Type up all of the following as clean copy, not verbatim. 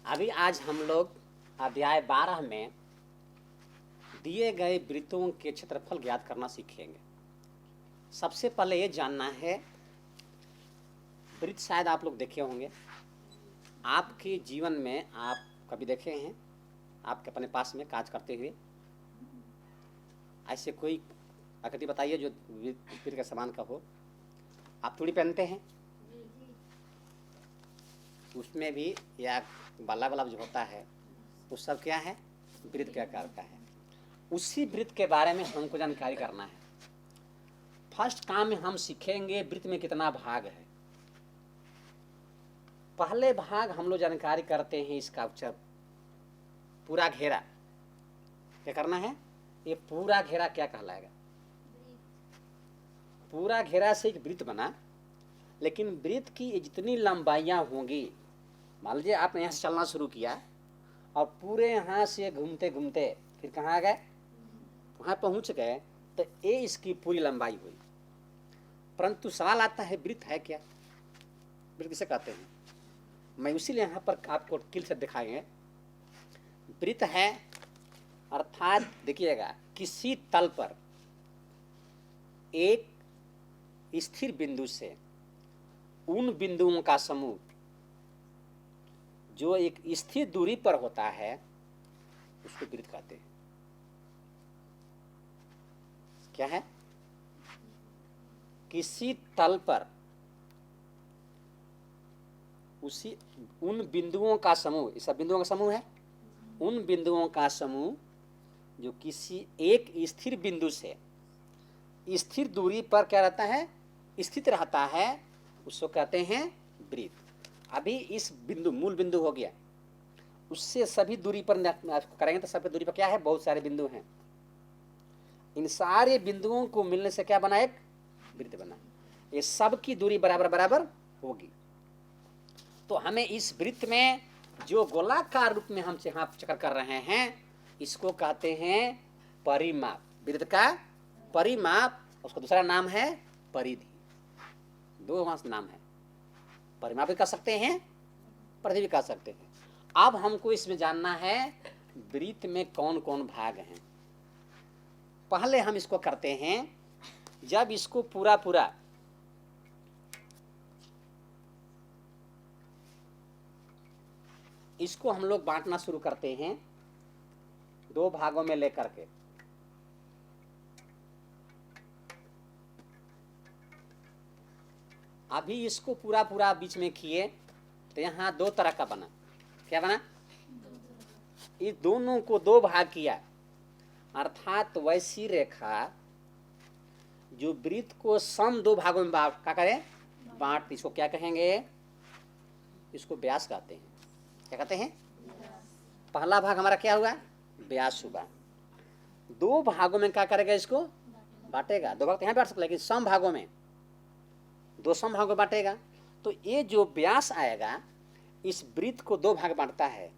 अभी आज हम लोग अध्याय 12 में दिए गए वृत्तों के क्षेत्रफल ज्ञात करना सीखेंगे। सबसे पहले ये जानना है, वृत्त शायद आप लोग देखे होंगे, आपके जीवन में आप कभी देखे हैं आपके अपने पास में काज करते हुए? ऐसे कोई आकृति बताइए जो वृत्त के समान का हो। आप चूड़ी पहनते हैं, उसमें भी या बाला वाला जो होता है वो सब क्या है? वृत्त के आकार का है। उसी वृत्त के बारे में हमको जानकारी करना है। फर्स्ट काम में हम सीखेंगे वृत्त में कितना भाग है। पहले भाग हम लोग जानकारी करते हैं इसका अक्षर पूरा घेरा। क्या करना है? ये पूरा घेरा क्या कहलाएगा? पूरा घेरा से एक वृत्त बना, लेकिन वृत्त की जितनी लंबाइयां होंगी, मान लीजिए आपने यहाँ से चलना शुरू किया और पूरे यहाँ से घूमते घूमते फिर कहाँ आ गए? वहाँ पहुँच गए, तो ये इसकी पूरी लंबाई हुई। परंतु सवाल आता है, वृत्त है क्या? वृत्त किसे कहते हैं? मैं इसीलिए यहाँ पर आपको किल से दिखाएंगे। वृत्त है अर्थात देखिएगा, किसी तल पर एक स्थिर बिंदु से उन बिंदुओं का समूह जो एक स्थिर दूरी पर होता है उसको वृत्त कहते हैं। क्या है? किसी तल पर उसी उन बिंदुओं का समूह, इस बिंदुओं का समूह है, उन बिंदुओं का समूह जो किसी एक स्थिर बिंदु से स्थिर दूरी पर क्या रहता है? स्थित रहता है, उसको कहते हैं वृत्त। अभी इस बिंदु, मूल बिंदु हो गया, उससे सभी दूरी पर करेंगे तो सभी दूरी पर क्या है? बहुत सारे बिंदु हैं। इन सारे बिंदुओं को मिलने से क्या बना? एक वृत्त बना। ये सब की दूरी बराबर बराबर होगी। तो हमें इस वृत्त में जो गोलाकार रूप में हम यहाँ चक्कर कर रहे हैं, इसको कहते हैं परिमाप। वृत्त का परिमाप, उसका दूसरा नाम है परिधि। दो नाम है, परिमाप भी कह सकते हैं, परिधि भी कह सकते हैं। अब हमको इसमें जानना है वृत्त में कौन कौन भाग हैं। पहले हम इसको करते हैं, जब इसको पूरा पूरा इसको हम लोग बांटना शुरू करते हैं दो भागों में लेकर के। अभी इसको पूरा पूरा बीच में किए तो यहाँ दो तरह का बना। क्या बना? इस दोनों को दो भाग किया, अर्थात वैसी रेखा जो वृत्त को सम दो भागों में क्या करें? बांट। इसको क्या कहेंगे? इसको व्यास कहते हैं। क्या कहते हैं? पहला भाग हमारा क्या हुआ? व्यास हुआ। दो भागों में क्या करेगा? इसको बांटेगा। दो भाग तो यहाँ बांट सकते, लेकिन सम भागों में, दो सम भागों बांटेगा। तो ये जो व्यास आएगा, इस वृत्त को दो भाग बांटता है,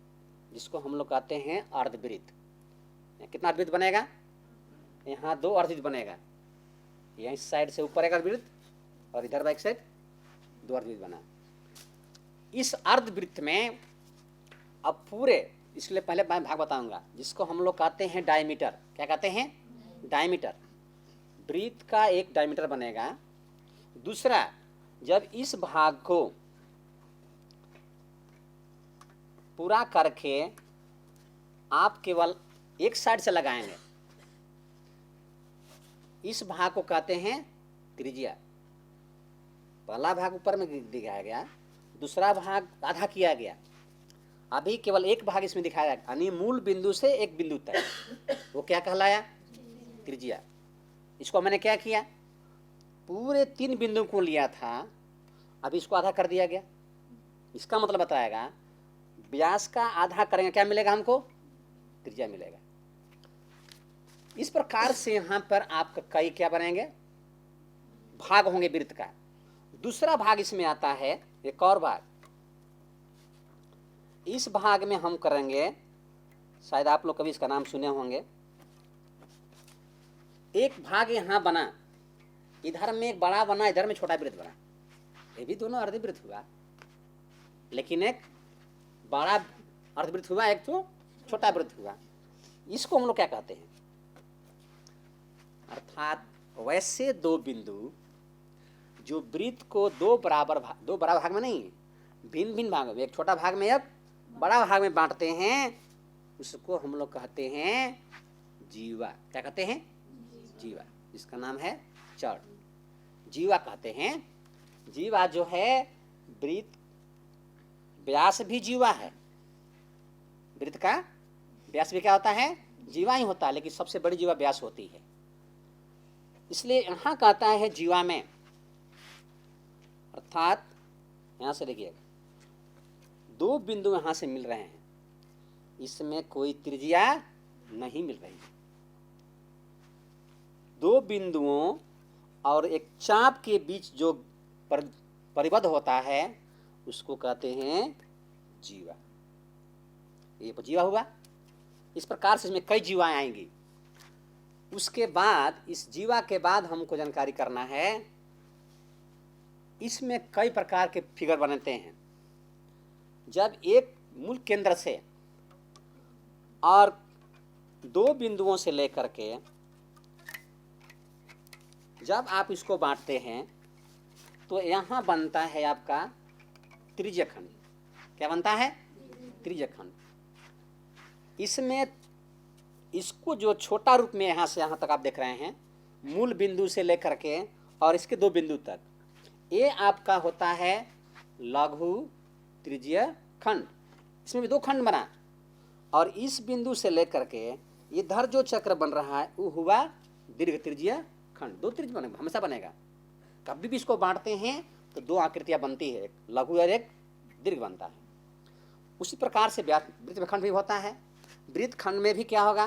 जिसको हम लोग कहते हैं अर्धवृत्त। कितना अर्धवृत्त बनेगा? यहाँ दो अर्धवृत्त बनेगा। यहाँ इस साइड से ऊपर एक अर्धवृत्त और इधर बैक साइड दो अर्धवृत्त बना। इस अर्धवृत्त में अब पूरे, इसलिए पहले मैं भाग बताऊंगा, जिसको हम लोग कहते हैं डायमीटर। क्या कहते हैं? डायमीटर। वृत्त का एक डायमीटर बनेगा। दूसरा, जब इस भाग को पूरा करके आप केवल एक साइड से लगाएंगे, इस भाग को कहते हैं त्रिज्या। पहला भाग ऊपर में दिखाया गया, दूसरा भाग आधा किया गया, अभी केवल एक भाग इसमें दिखाया गया, यानी मूल बिंदु से एक बिंदु तक। वो क्या कहलाया? त्रिज्या। इसको मैंने क्या किया? पूरे तीन बिंदु को लिया था, अभी इसको आधा कर दिया गया। इसका मतलब बताएगा व्यास का आधा करेंगे, क्या मिलेगा हमको? त्रिज्या मिलेगा। इस प्रकार से यहाँ पर आपका कई क्या बनेंगे? भाग होंगे वृत्त का। दूसरा भाग इसमें आता है, एक और भाग। इस भाग में हम करेंगे, शायद आप लोग कभी इसका नाम सुने होंगे, एक भाग यहाँ बना, इधर में एक बड़ा बना, इधर में छोटा वृत्त बना। ये भी दोनों अर्धवृत्त हुआ, लेकिन एक बड़ा अर्धवृत्त हुआ, एक तो छोटा वृत्त हुआ। इसको हम लोग क्या कहते हैं? अर्थात वैसे दो बिंदु जो वृत्त को दो बराबर भाग में नहीं, भिन्न भिन्न भाग में, एक छोटा भाग में एक बड़ा भाग में बांटते हैं, उसको हम लोग कहते हैं जीवा। क्या कहते हैं? जीवा। इसका नाम है चर, जीवा कहते हैं। जीवा जो है वृत्त, व्यास भी जीवा है। वृत्त का व्यास भी क्या होता है? जीवा ही होता है, लेकिन सबसे बड़ी जीवा व्यास होती है। इसलिए यहां कहता है जीवा में, अर्थात यहां से देखिएगा, दो बिंदु यहां से मिल रहे हैं, इसमें कोई त्रिज्या नहीं मिल रही है। दो बिंदुओं और एक चाप के बीच जो परिबद्ध होता है उसको कहते हैं जीवा। ये जीवा हुआ। इस प्रकार से इसमें कई जीवाएं आएंगी। उसके बाद, इस जीवा के बाद हमको जानकारी करना है, इसमें कई प्रकार के फिगर बनते हैं। जब एक मूल केंद्र से और दो बिंदुओं से लेकर के जब आप इसको बांटते हैं तो यहां बनता है आपका त्रिज्य खंड। क्या बनता है? त्रिज्य खंड। इसमें इसको जो छोटा रूप में यहां से यहां तक आप देख रहे हैं, मूल बिंदु से लेकर के और इसके दो बिंदु तक, ये आपका होता है लघु त्रिज्य खंड। इसमें भी दो खंड बना, और इस बिंदु से लेकर के इधर जो चक्र बन रहा है वो हुआ दीर्घ त्रिज्य खंड। दो त्रिज्य बनेगा, हमेशा बनेगा। कभी भी इसको बांटते हैं तो दो आकृतियां बनती है, एक लघु और एक दीर्घ बनता है। उसी प्रकार से वृत्त खंड भी होता है। वृत्त खंड में भी क्या होगा?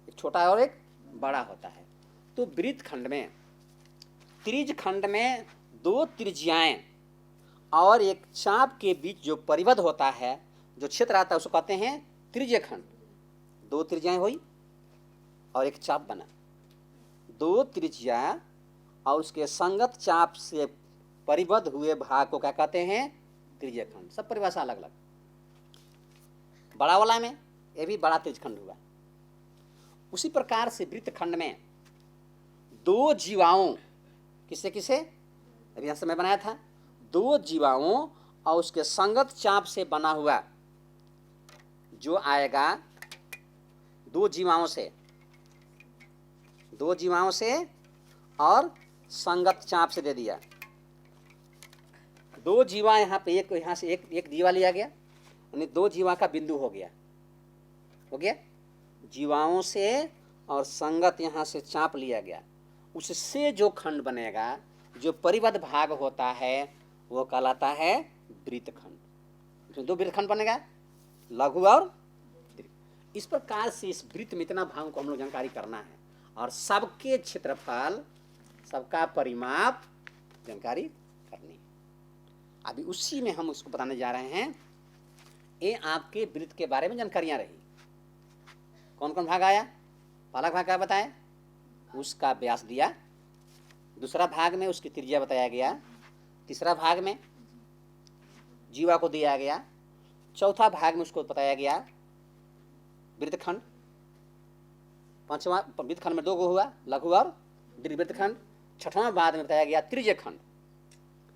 एक छोटा और एक बड़ा होता है। तो वृत्त खंड में, त्रिज खंड में दो त्रिज्याएं और एक चाप के बीच जो परिबद्ध होता है, जो क्षेत्र आता है, उसको कहते हैं त्रिज्य खंड। दो त्रिज्याएं हुई और एक चाप बना। दो त्रिज्या और उसके संगत चाप से परिबद्ध हुए भाग को क्या कहते हैं? त्रिज्य खंड। सब परिभाषा अलग अलग। बड़ा वाला में ये भी बड़ा त्रिज्य खंड हुआ। उसी प्रकार से वृत्त खंड में दो जीवाओं, किसे किसे अभी यहां समय बनाया था, दो जीवाओं और उसके संगत चाप से बना हुआ जो आएगा, दो जीवाओं से और संगत चाप से दे दिया। दो जीवा यहाँ पे, एक यहाँ से एक जीवा लिया गया, यानी दो जीवा का बिंदु हो गया जीवाओं से और संगत यहाँ से चाप लिया गया। उससे जो खंड बनेगा, जो परिबद्ध भाग होता है, वो कहलाता है वृत्त खंड। इसमें दो वृत्त खंड बनेगा, लघु और दीर्घ। इस प्रकार से इस वृत्त में इतना भाग को हम लोग जानकारी करना है, और सबके क्षेत्रफल, सबका परिमाप जानकारी करनी है। अभी उसी में हम उसको बताने जा रहे हैं। ये आपके वृत्त के बारे में जानकारियां रही। कौन कौन भाग आया? पहला भाग क्या बताया? उसका व्यास दिया। दूसरा भाग में उसकी त्रिज्या बताया गया। तीसरा भाग में जीवा को दिया गया। चौथा भाग में उसको बताया गया वृत्त खंड। पांचवा वृत्त खंड में दो गो हुआ, लघु और दीर्घ वृत्त खंड। छठवां बाद में बताया गया त्रिज्य खंड,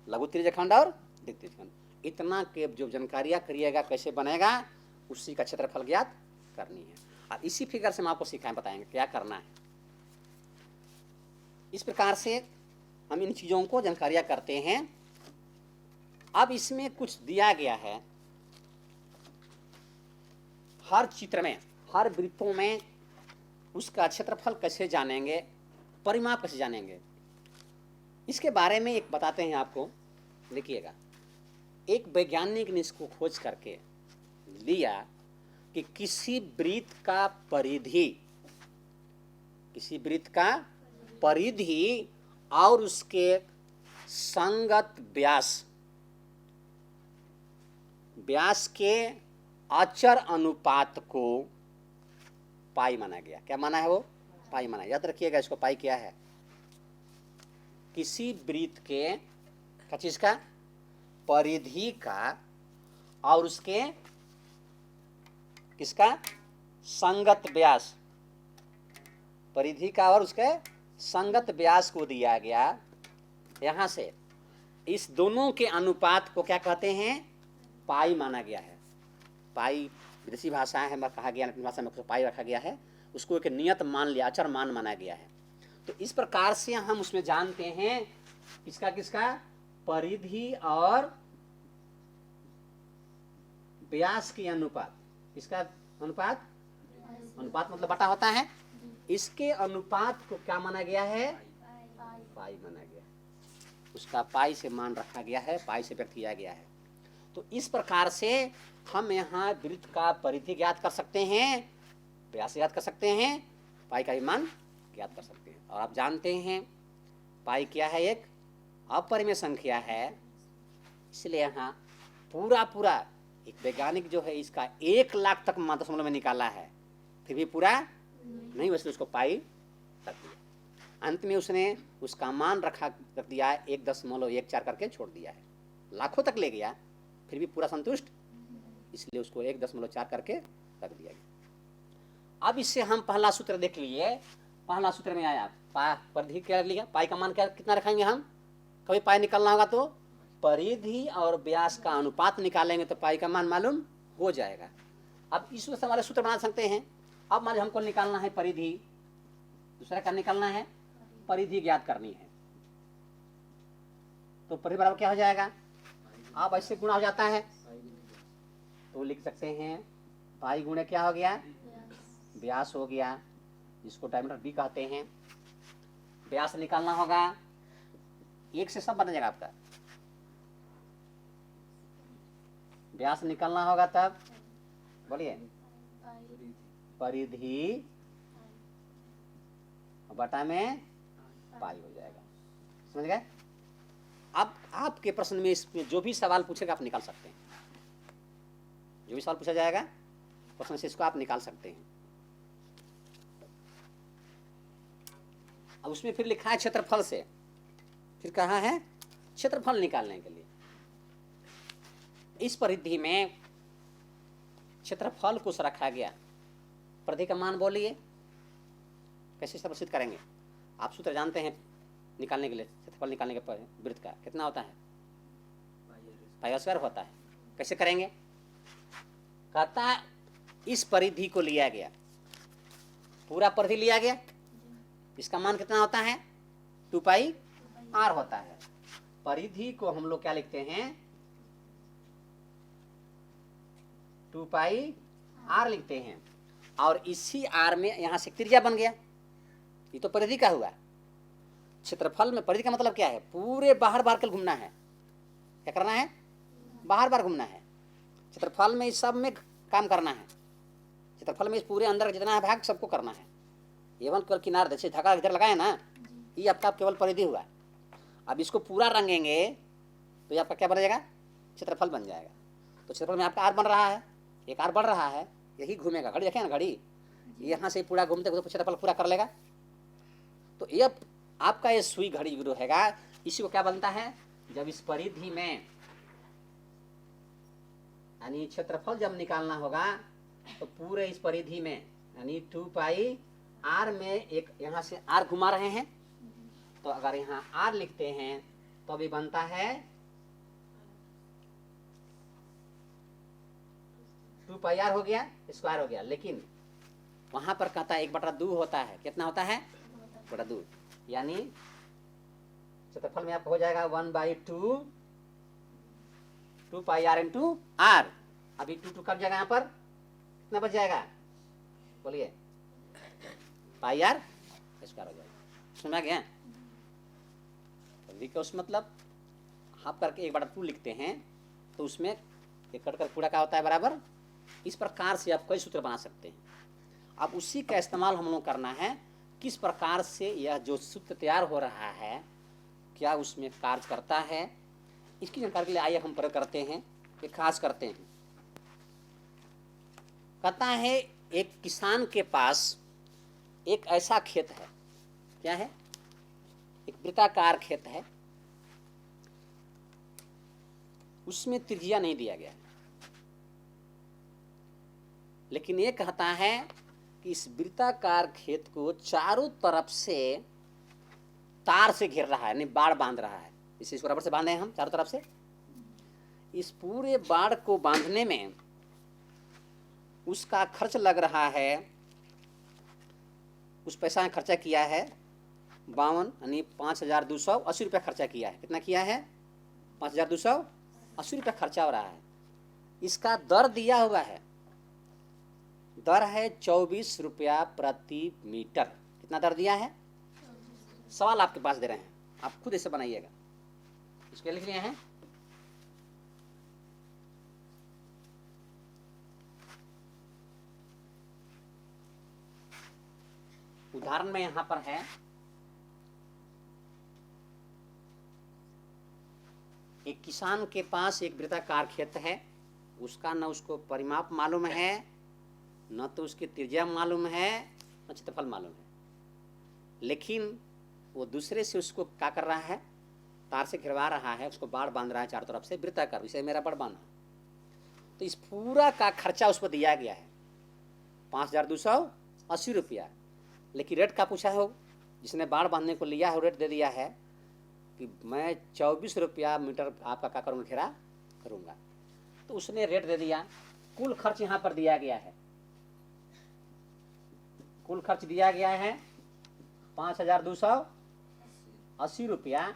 लघु त्रिज्य खंड और दीर्घ त्रिज्य खंड। इतना के जो जानकारियां करिएगा, कैसे बनेगा, उसी का क्षेत्रफल ज्ञात करनी है। और इसी फिगर से हम आपको सिखाएं, बताएंगे क्या करना है। इस प्रकार से हम इन चीजों को जानकारियां करते हैं। अब इसमें कुछ दिया गया है, हर चित्र में, हर वृत्तों में उसका क्षेत्रफल कैसे जानेंगे, परिमाप कैसे जानेंगे, इसके बारे में एक बताते हैं आपको। देखिएगा, एक वैज्ञानिक ने इसको खोज करके लिया कि किसी वृत्त का परिधि और उसके संगत व्यास के अचर अनुपात को पाई माना गया। क्या माना है? वो पाई माना। याद रखिएगा इसको, पाई क्या है? किसी वृत्त के चीज का परिधि का और उसके किसका? संगत व्यास, परिधि का और उसके संगत व्यास को दिया गया। यहां से इस दोनों के अनुपात को क्या कहते हैं? पाई माना गया है। पाई विदेशी भाषाएं है, कहा गया अपनी भाषा में पाई रखा गया है, उसको एक नियत मान लिया, अचर मान माना गया है। तो इस प्रकार से हम उसमें जानते हैं किसका किसका? परिधि और व्यास की अनुपात। इसका अनुपात, अनुपात मतलब बटा होता है, इसके अनुपात को क्या माना गया है? पाई माना गया है। उसका पाई से मान रखा गया है, पाई से व्यक्त किया गया है। तो इस प्रकार से हम यहाँ वृत्त का परिधि ज्ञात कर सकते हैं, व्यास ज्ञात कर सकते हैं, पाई का भी मान ज्ञात कर सकते हैं। और आप जानते हैं पाई क्या है? एक अपरिमेय संख्या है। इसलिए यहाँ पूरा एक वैज्ञानिक जो है इसका 1 लाख तक दशमलव में निकाला है, फिर भी पूरा नहीं, वैसे उसको पाई रख दिया। अंत में उसने उसका मान रख दिया 1.14 करके छोड़ दिया है। लाखों तक ले गया फिर भी पूरा संतुष्ट, इसलिए उसको 1.4 करके रख दिया गया। अब इससे हम पहला सूत्र देख लिए। पहला सूत्र में आया परिधि क्या लिया, पाई का मान क्या कितना रखेंगे हम? कभी पाई निकालना होगा तो परिधि और व्यास का अनुपात निकालेंगे तो पाई का मान मालूम हो जाएगा। अब इस से हमारे सूत्र बना सकते हैं। अब मान हमको निकालना है परिधि, दूसरा क्या निकालना है? परिधि ज्ञात करनी है। तो परिधि बराबर क्या हो जाएगा? अब ऐसे गुणा हो जाता है तो लिख सकते हैं पाई गुणे क्या हो गया? व्यास हो गया, जिसको डायमीटर बी कहते हैं। व्यास निकालना होगा, 1 से सब बन जाएगा आपका। व्यास निकालना होगा तब बोलिए परिधि बटा में पाई हो जाएगा। समझ गए? अब आपके प्रश्न में इसमें जो भी सवाल पूछेगा आप निकाल सकते हैं। जो भी सवाल पूछा जाएगा प्रश्न से इसको आप निकाल सकते हैं। अब उसमें फिर लिखा है क्षेत्रफल से, फिर कहा है क्षेत्रफल निकालने के लिए। इस परिधि में क्षेत्रफल को रखा गया। परिधि का मान बोलिए कैसे प्रदर्शित करेंगे? आप सूत्र जानते हैं निकालने के लिए, क्षेत्रफल निकालने के वृत्त का कितना होता है? पाई स्क्वायर होता है। कैसे करेंगे? कहता इस परिधि को लिया गया, पूरा परिधि लिया गया, इसका मान कितना होता है? 2 पाई आर होता है। परिधि को हम लोग क्या लिखते हैं? 2 पाई आर लिखते हैं। और इसी आर में यहां से त्रिज्या बन गया, ये तो परिधि का हुआ। क्षेत्रफल में परिधि का मतलब क्या है? पूरे बाहर कर घूमना है। क्या करना है? बाहर घूमना है। क्षेत्रफल में इस सब में काम करना है। क्षेत्रफल में इस पूरे अंदर जितना है भाग सबको करना है। एवं केवल किनार जैसे धक्का इधर लगाए ना, ये आपका केवल परिधि हुआ। अब इसको पूरा रंगेंगे तो ये आपका क्या बन जाएगा? क्षेत्रफल बन जाएगा। तो क्षेत्रफल में आपका आर बन रहा है, एक आर बढ़ रहा है, यही घूमेगा। घड़ी देखें ना, घड़ी यहाँ से पूरा घूमते घूमते क्षेत्रफल पूरा कर लेगा। तो ये आपका ये सुई घड़ी जो रहेगा, इसी को क्या बनता है? जब इस परिधि में यानी क्षेत्रफल जब निकालना होगा तो पूरे इस परिधि में यानी 2 पाई आर में एक यहाँ से आर घुमा रहे हैं, तो अगर यहाँ आर लिखते हैं तो अभी बनता है 2 पाई आर हो गया, स्क्वायर हो गया। लेकिन वहां पर कहता है 1/2 होता है। कितना होता है? 1/2। यानी क्षेत्रफल में आपको हो जाएगा 1/2 2 पाई आर इंटू आर। अभी 2 कट जाएगा, यहाँ पर कितना बच जाएगा? बोलिए पाई आर स्क्वायर हो जाएगा। सुना गया? विकर्ष मतलब हाफ करके 1/2 लिखते हैं तो उसमें एक कट कर पूरा क्या होता है? बराबर। इस प्रकार से आप कई सूत्र बना सकते हैं। अब उसी का इस्तेमाल हम लोग करना है, किस प्रकार से यह जो सूत्र तैयार हो रहा है क्या उसमें कार्य करता है, इसकी जानकारी के लिए आइए हम प्रयोग करते हैं, एक खास करते हैं। कहता है एक किसान के पास एक ऐसा खेत है, क्या है? एक वृत्ताकार खेत है, उसमें त्रिज्या नहीं दिया गया है। लेकिन ये कहता है कि इस वृत्ताकार खेत को चारों तरफ से तार से घेर रहा है, यानी बाड़ बांध रहा है। इसे बराबर से बांधे हैं हम चारों तरफ से। इस पूरे बाड़ को बांधने में उसका खर्च लग रहा है, उस पैसा ने खर्चा किया है 52, यानी 5,280 रुपया खर्चा किया है। कितना किया है? 5,280 रुपया खर्चा हो रहा है। इसका दर दिया हुआ है, दर है 24 रुपया प्रति मीटर। कितना दर दिया है? सवाल आपके पास दे रहे हैं, आप खुद इसे बनाइएगा। इसके लिख लिए हैं उदाहरण में यहां पर है एक किसान के पास एक वृत्ताकार खेत है, उसका न उसको परिमाप मालूम है, न तो उसकी त्रिज्या मालूम है, न क्षेत्रफल मालूम है, लेकिन वो दूसरे से उसको क्या कर रहा है? तार से घिरवा रहा है, उसको बाड़ बांध रहा है चारों तरफ से वृत्ताकार। इसे मेरा बाड़ बांधा, तो इस पूरा का खर्चा उसको दिया गया है 5,280 रुपया। लेकिन रेट का पूछा है, जिसने बाड़ बांधने को लिया है रेट दे दिया है कि मैं 24 रुपया मीटर आपका क्या करूँगा? घेरा करूँगा। तो उसने रेट दे दिया। कुल खर्च यहाँ पर दिया गया है, कुल खर्च दिया गया है 5,280 रुपया।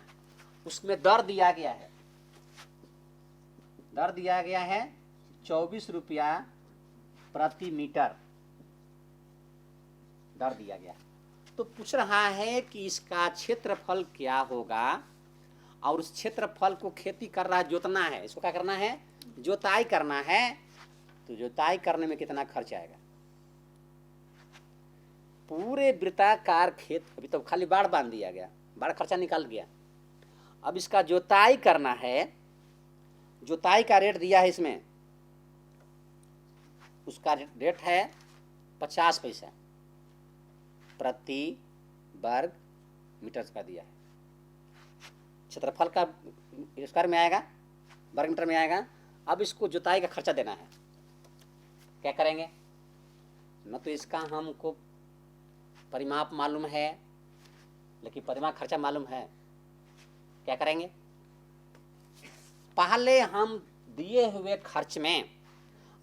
उसमें दर दिया गया है, दर दिया गया है 24 रुपया प्रति मीटर, दर दिया गया। तो पूछ रहा है कि इसका क्षेत्रफल क्या होगा, और उस क्षेत्रफल को खेती कर रहा है, जोतना है, इसको क्या करना है? जोताई करना है। तो जोताई करने में कितना खर्च आएगा? पूरे वृत्ताकार खेत, अभी तो खाली बाड़ बांध दिया गया, बाड़ खर्चा निकाल गया। अब इसका जोताई करना है, जोताई का रेट दिया है इसमें, उसका रेट है 50 पैसा प्रति वर्ग मीटर का दिया है। क्षेत्रफल का स्क्वायर में आएगा, वर्ग मीटर में आएगा। अब इसको जुताई का खर्चा देना है, क्या करेंगे? न तो इसका हमको परिमाप मालूम है, लेकिन परिमाप खर्चा मालूम है, क्या करेंगे? पहले हम दिए हुए खर्च में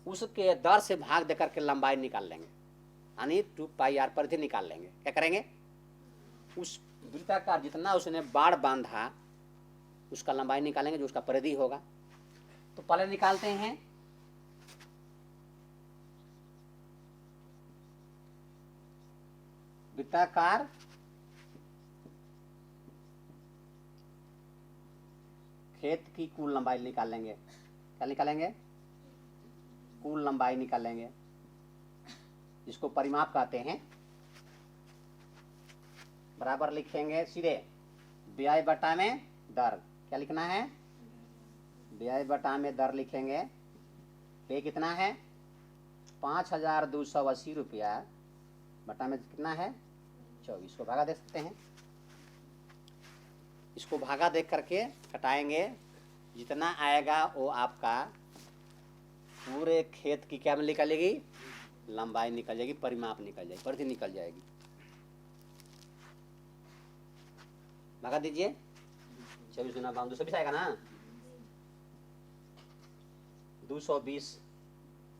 उसके दर से भाग देकर के लंबाई निकाल लेंगे, यानी 2πr परिधि निकाल लेंगे। क्या करेंगे? उस वृत्ताकार जितना उसने बाड़ बांधा उसका लंबाई निकालेंगे, जो उसका परिधि होगा। तो पहले निकालते हैं वृत्ताकार खेत की कुल लंबाई निकालेंगे। क्या निकालेंगे? कुल लंबाई निकालेंगे, जिसको परिमाप कहते हैं। बराबर लिखेंगे सीधे ब्याज बटा में दर। क्या लिखना है? ब्याज बटा में दर लिखेंगे। पे कितना है? 5,280 रुपया बटा में कितना है? 24 को भागा दे सकते हैं। इसको भागा देख करके कटाएंगे, जितना आएगा वो आपका पूरे खेत की क्या निकलेगी? लंबाई निकल जाएगी, परिमाप निकल जाएगी, परिधि निकल जाएगी। भागा दीजिए, 24 गुना 220 आएगा ना? 220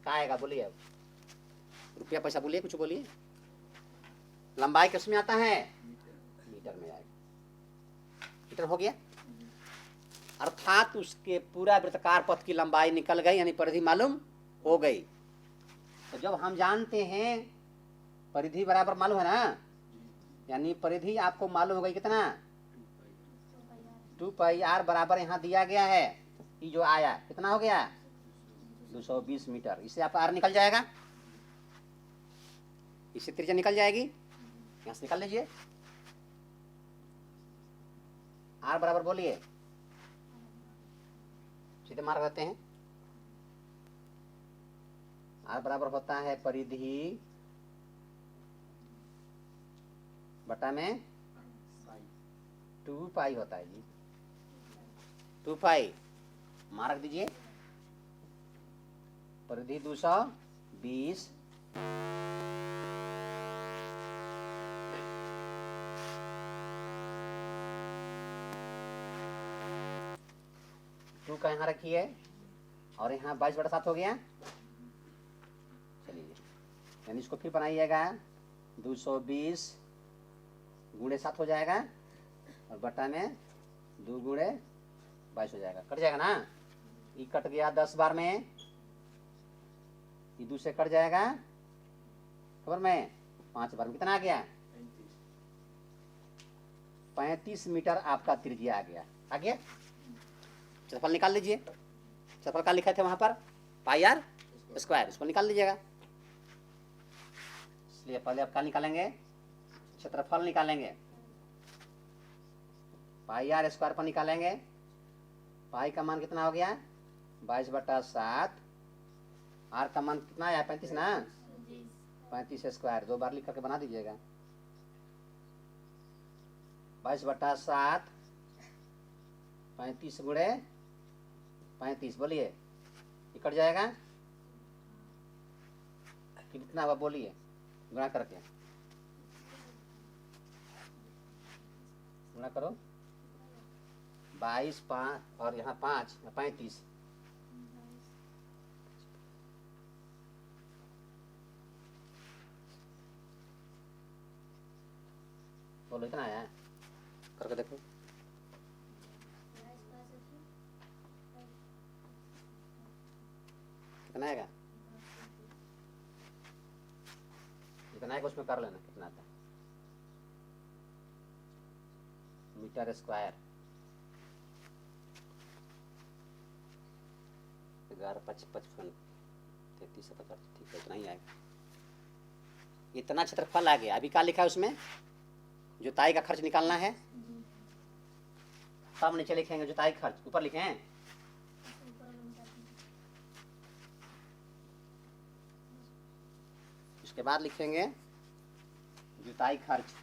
कहाँ आएगा? बोलिए अब, रुपया पैसा बोलिए, कुछ बोलिए। लंबाई किस में आता है? मीटर में आएगा। मीटर हो गया, अर्थात उसके पूरा वृत्ताकार पथ की लंबाई निकल गई, यानी परिधि मालूम हो गई। तो जब हम जानते हैं परिधि बराबर मालूम है ना, यानी परिधि आपको मालूम हो गई कितना? 2πr बराबर यहाँ दिया गया है, ये जो आया कितना हो गया? 220 मीटर। इससे आप r निकल जाएगा, इससे त्रिज्या निकल जाएगी, यहाँ से निकाल लीजिए। r बराबर बोलिए, सीधे मार देते हैं। r बराबर होता है परिधि बटा में 2π होता है जी, 2π मार्क दीजिए। परिधि 220 टू का यहाँ रखिए और यहाँ 22/7 हो गया। चलिए यानी इसको फिर बनाइएगा, 220 गुणे 7 हो जाएगा और बटा में 2 गुणे 22 हो जाएगा। कट जाएगा ना, ये कट गया 10 बार में, ये 2 से कट जाएगा खबर में 5 बार में। कितना आ गया? 35 मीटर आपका त्रिज्या आ गया। आगे क्षेत्रफल निकाल लीजिए। क्षेत्रफल का लिखे थे वहां पर पाई आर स्क्वायर, इसको निकाल लीजिएगा। इसलिए पहले आप क्या निकालेंगे? क्षेत्रफल निकालेंगे। पाई आर स्क्वायर पर निकालेंगे। पाई का मान कितना हो गया? 22/7। आर का मान कितना आया? 35 ना, 35 स्क्वायर 2 बार लिख करके बना दीजिएगा। 22/7 35 गुणे 35, बोलिए ये कट जाएगा कितना हुआ? बोलिए गुणा करके, गुणा करो। 22 5 और यहाँ 5 35। बोलो इतना आया? करके देखो। कितना आएगा? जितना आएगा उसमें कर लेना कितना आता है। मीटर स्क्वायर 11 5 55 33 75, ठीक है इतना ही आएगा। इतना क्षेत्रफल आ गया। अभी क्या लिखा है उसमें? जुताई का खर्च निकालना है। तब नीचे लिखेंगे जुताई खर्च, ऊपर लिखे हैं उसके बाद लिखेंगे जुताई खर्च।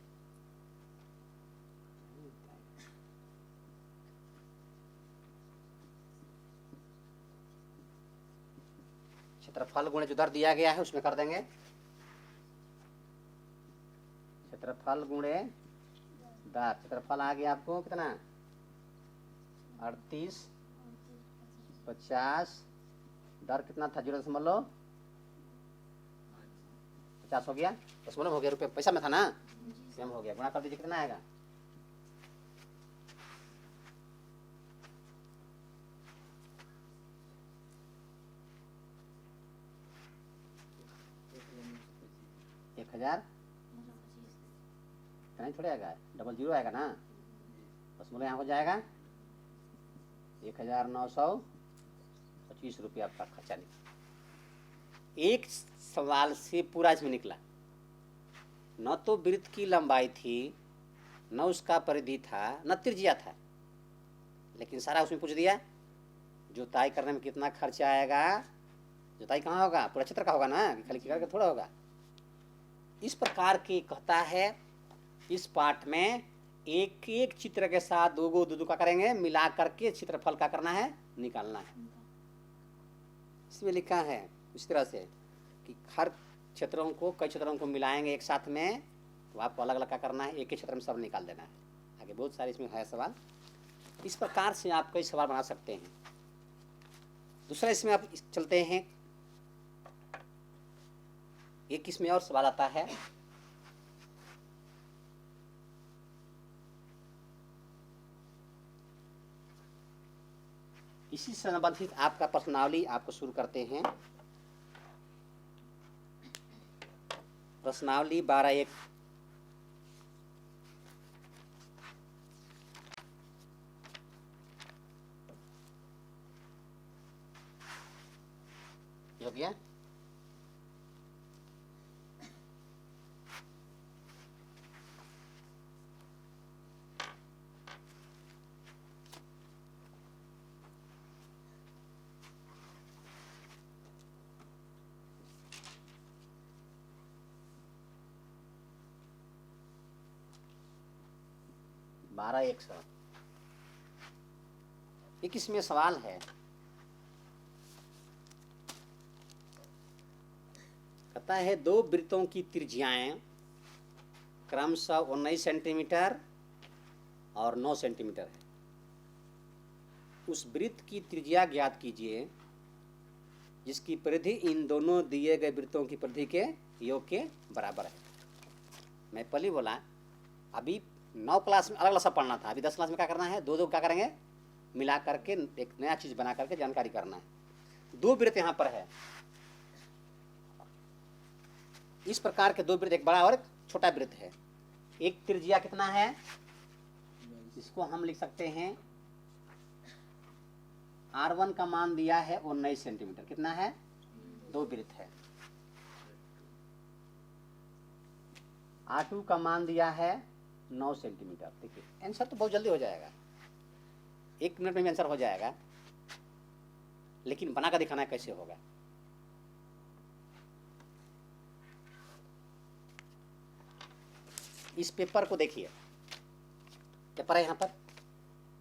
क्षेत्रफल गुणे जो दर दिया गया है उसमें कर देंगे। क्षेत्रफल गुणे दर, क्षेत्रफल आ गया आपको कितना? 38 50। दर कितना था? 0.50 हो गया। 10 हो गया, रुपये पैसा में था ना, एम हो गया। गुणा कर दीजिए, कितना आएगा? एक हजार नहीं थोड़े आएगा, 00 आएगा ना। 10 यहाँ हो जाएगा 1925 रुपये आपका खर्चा निकला। एक सवाल से पूरा इसमें निकला। न तो वृत्त की लंबाई थी, न उसका परिधि था, न त्रिज्या था, लेकिन सारा उसमें पूछ दिया। जुताई करने में कितना खर्चा आएगा? जुताई कहाँ होगा? पूरा क्षेत्र का होगा ना, खाली करके थोड़ा होगा। इस प्रकार के कहता है इस पाठ में एक एक चित्र के साथ दो का करेंगे, मिला करके क्षेत्रफल का करना है, निकालना है। इसमें लिखा है इस तरह से कि हर क्षेत्रों को, कई क्षेत्रों को मिलाएंगे एक साथ में, तो आपको अलग अलग क्या करना है, एक ही क्षेत्र में सब निकाल देना है। आगे बहुत सारे इसमें है सवाल। इस प्रकार से आप कई सवाल बना सकते हैं। दूसरा इसमें आप चलते हैं, एक इसमें और सवाल आता है। इसी से संबंधित आपका प्रश्नावली आपको शुरू करते हैं। प्रश्नावली 12(1) हो गया। बारह एक सौ। एक इसमें सवाल है, कहता है दो वृत्तों की त्रिज्याएं क्रमशः 19 सेंटीमीटर और 9 सेंटीमीटर है। उस वृत्त की त्रिज्या ज्ञात कीजिए जिसकी परिधि इन दोनों दिए गए वृत्तों की परिधि के योग के बराबर है। मैं पहले बोला अभी 9 क्लास में अलग अलग सब पढ़ना था, अभी 10 क्लास में क्या करना है, दो दो क्या करेंगे, मिला करके एक नया चीज बना करके जानकारी करना है। दो वृत्त यहाँ पर है, इस प्रकार के दो वृत्त, एक बड़ा और एक छोटा वृत्त है। एक त्रिज्या कितना है, इसको हम लिख सकते हैं R1 का मान दिया है 19 सेंटीमीटर। कितना है, दो वृत्त है। R2 का मान दिया है 9 सेंटीमीटर। देखिए आंसर तो बहुत जल्दी हो जाएगा, 1 मिनट में आंसर हो जाएगा, लेकिन बना कर दिखाना कैसे होगा। इस पेपर को देखिए, पेपर है यहाँ पर,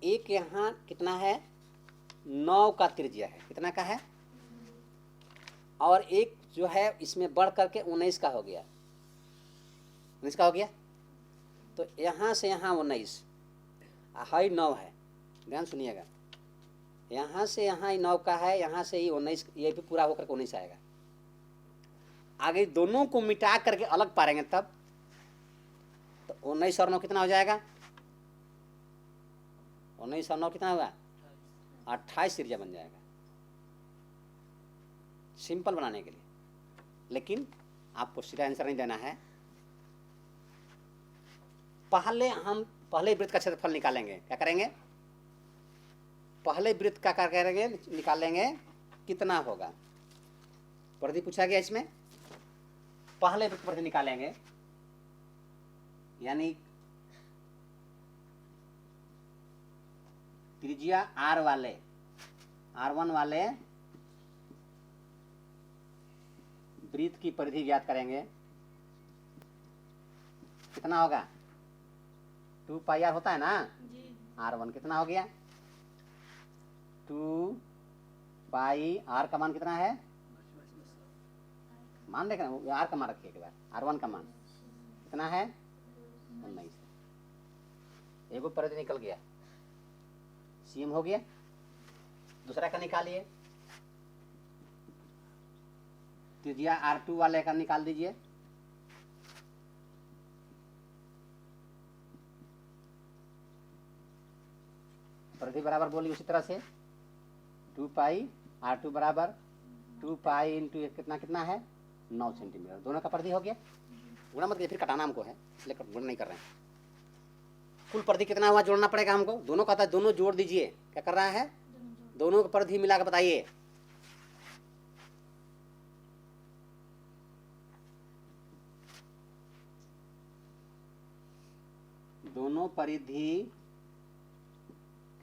एक यहाँ कितना है 9 का त्रिज्या है, कितना का है, और एक जो है इसमें बढ़ करके 19 का हो गया, 19 का हो गया। तो यहाँ से यहाँ 19 हाई 9 है, ध्यान सुनिएगा, यहाँ से यहाँ ही 9 का है, यहाँ से ही 19, ये भी पूरा होकर के 19 आएगा। आगे दोनों को मिटा करके अलग पारेंगे तब तो 19 और 9 कितना हो जाएगा, 19 और 9 कितना होगा, 28 त्रिज्या बन जाएगा। सिंपल बनाने के लिए, लेकिन आपको सीधा आंसर नहीं देना है। पहले हम पहले वृत्त का क्षेत्रफल निकालेंगे। क्या करेंगे, पहले वृत्त का क्या करेंगे, निकालेंगे कितना होगा। परिधि पूछा गया, इसमें पहले वृत्त परिधि निकालेंगे, यानी त्रिज्या R वाले, R1 वाले वृत्त की परिधि ज्ञात करेंगे। कितना होगा, 2 पाई R होता है ना, R1 कितना हो गया, 2 पाई R का मान कितना है, मान देखना, R का मान रखिए एक बार, R1 का मान कितना है 19। एगो परिधि निकल गया, CM हो गया। दूसरा का निकालिए, त्रिज्या R2 वाले का निकाल दीजिए। परिधि बराबर बोलिए उसी तरह से, 2 पाई R2 बराबर 2 पाई इंटू कितना कितना है 9 सेंटीमीटर। दोनों का परिधि हो गया। गुणा मत, फिर घटाना हमको है, इसलिए गुणा नहीं कर रहे हैं। कुल परिधि कितना हुआ जोड़ना पड़ेगा हमको, दोनों का था, दोनों जोड़ दीजिए। क्या कर रहा है, दोनों की परिधि मिला के बताइए। दोनों परिधि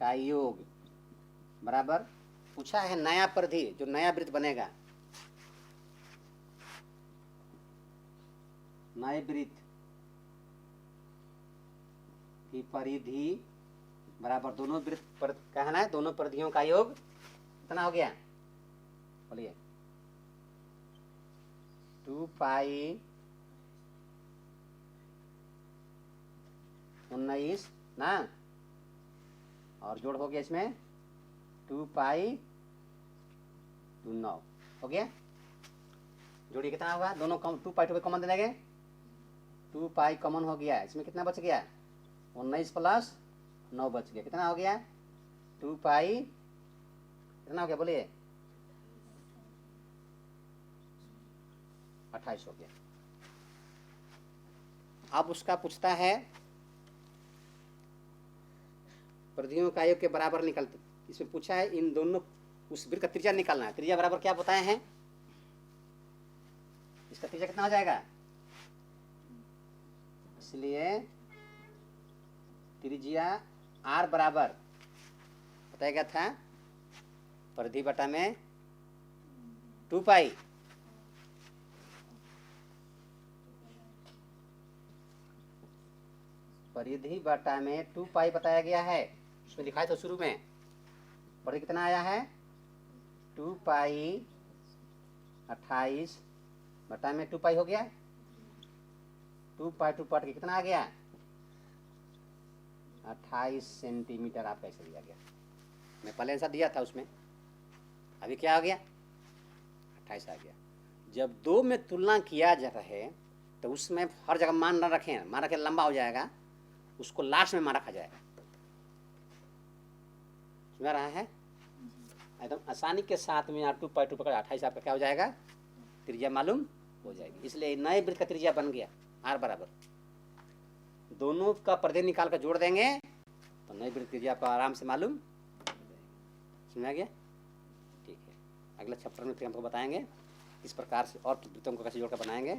का योग बराबर, पूछा है नया परिधि, जो नया वृत्त बनेगा, नए वृत्त की परिधि बराबर दोनों वृत्त पर कहना है, दोनों परिधियों का योग कितना हो गया, बोलिए 2 पाई 19 ना, और जोड़ हो गया इसमें 2 पाई 9 हो गया। जोड़िए कितना होगा, दोनों 2 पाई 2 कॉमन दे देंगे, 2 पाई कॉमन हो गया, इसमें कितना बच गया 19 प्लस 9 बच गया, कितना हो गया 2 पाई कितना हो गया, बोलिए 28 हो गया। अब उसका पूछता है परिधियों का योग के बराबर निकलते, इसमें पूछा है इन दोनों उस वृत्त का त्रिज्या निकालना है। त्रिज्या बराबर क्या बताए हैं, इसका त्रिज्या कितना हो जाएगा, इसलिए त्रिज्या R बराबर बताया गया था परिधि बटा में 2 पाई, परिधि बटा में 2 पाई बताया गया है, उसमें लिखा है तो शुरू में परिधि कितना आया है 2 पाई 28 बटा में 2 पाई हो गया, 2 पाई 2 पार्ट के कितना आ गया 28 सेंटीमीटर आपका ऐसे दिया गया। मैं पहले आंसर दिया था उसमें, अभी क्या आ गया 28 आ गया। जब 2 में तुलना किया जा रहे तो उसमें हर जगह मान न रखें, मान रखे लंबा हो जाएगा, उसको लास्ट में मान रखा जाएगा। समझ रहा है, एकदम आसानी के साथ में आप 2 पाई 2 पकड़ 28 आपका क्या हो जाएगा त्रिज्या मालूम हो जाएगी। इसलिए नए वृत्त का त्रिज्या बन गया r बराबर, दोनों का पर्दे निकाल कर जोड़ देंगे तो नई वृत्त त्रिज्या आपको आराम से मालूम। समझा गया, ठीक है। अगला चैप्टर में फिर हमको बताएंगे इस प्रकार से और वृत्तों को कैसे जोड़कर बनाएंगे।